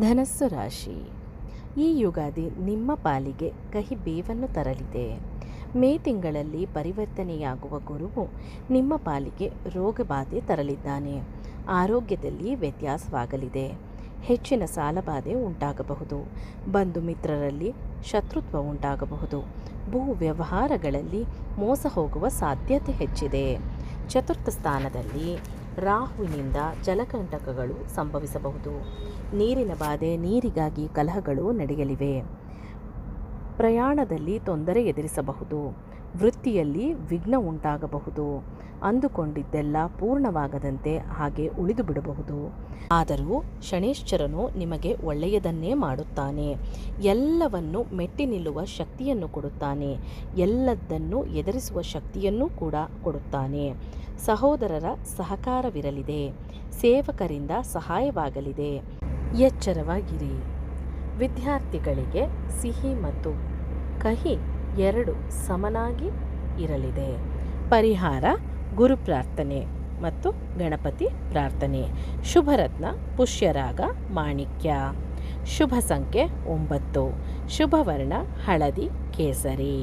ಧನಸ್ಸು ರಾಶಿ. ಈ ಯುಗಾದಿ ನಿಮ್ಮ ಪಾಲಿಗೆ ಕಹಿ ಬೇವನ್ನು ತರಲಿದೆ. ಮೇ ತಿಂಗಳಲ್ಲಿ ಪರಿವರ್ತನೆಯಾಗುವ ಗುರುವು ನಿಮ್ಮ ಪಾಲಿಗೆ ರೋಗಬಾಧೆ ತರಲಿದ್ದಾನೆ. ಆರೋಗ್ಯದಲ್ಲಿ ವ್ಯತ್ಯಾಸವಾಗಲಿದೆ. ಹೆಚ್ಚಿನ ಸಾಲಬಾಧೆ ಉಂಟಾಗಬಹುದು. ಬಂಧು ಮಿತ್ರರಲ್ಲಿ ಶತ್ರುತ್ವ ಉಂಟಾಗಬಹುದು. ಭೂ ವ್ಯವಹಾರಗಳಲ್ಲಿ ಮೋಸ ಹೋಗುವ ಸಾಧ್ಯತೆ ಹೆಚ್ಚಿದೆ. ಚತುರ್ಥ ಸ್ಥಾನದಲ್ಲಿ ರಾಹುವಿನಿಂದ ಜಲಕಂಟಕಗಳು ಸಂಭವಿಸಬಹುದು. ನೀರಿನ ಬಾಧೆ, ನೀರಿಗಾಗಿ ಕಲಹಗಳು ನಡೆಯಲಿವೆ. ಪ್ರಯಾಣದಲ್ಲಿ ತೊಂದರೆ ಎದುರಿಸಬಹುದು. ವೃತ್ತಿಯಲ್ಲಿ ವಿಘ್ನ ಉಂಟಾಗಬಹುದು. ಅಂದುಕೊಂಡಿದ್ದೆಲ್ಲ ಪೂರ್ಣವಾಗದಂತೆ ಹಾಗೆ ಉಳಿದು ಬಿಡಬಹುದು. ಆದರೂ ಶನೈಶ್ಚರನು ನಿಮಗೆ ಒಳ್ಳೆಯದನ್ನೇ ಮಾಡುತ್ತಾನೆ. ಎಲ್ಲವನ್ನು ಮೆಟ್ಟಿ ನಿಲ್ಲುವ ಶಕ್ತಿಯನ್ನು ಕೊಡುತ್ತಾನೆ. ಎಲ್ಲದನ್ನು ಎದುರಿಸುವ ಶಕ್ತಿಯನ್ನೂ ಕೂಡ ಕೊಡುತ್ತಾನೆ. ಸಹೋದರರ ಸಹಕಾರವಿರಲಿದೆ. ಸೇವಕರಿಂದ ಸಹಾಯವಾಗಲಿದೆ. ಎಚ್ಚರವಾಗಿರಿ. ವಿದ್ಯಾರ್ಥಿಗಳಿಗೆ ಸಿಹಿ ಮತ್ತು ಕಹಿ ಎರಡು ಸಮನಾಗಿ ಇರಲಿದೆ. ಪರಿಹಾರ: ಗುರು ಪ್ರಾರ್ಥನೆ ಮತ್ತು ಗಣಪತಿ ಪ್ರಾರ್ಥನೆ. ಶುಭರತ್ನ ಪುಷ್ಯರಾಗ ಮಾಣಿಕ್ಯ. ಶುಭ ಸಂಖ್ಯೆ 9. ಶುಭವರ್ಣ ಹಳದಿ ಕೇಸರಿ.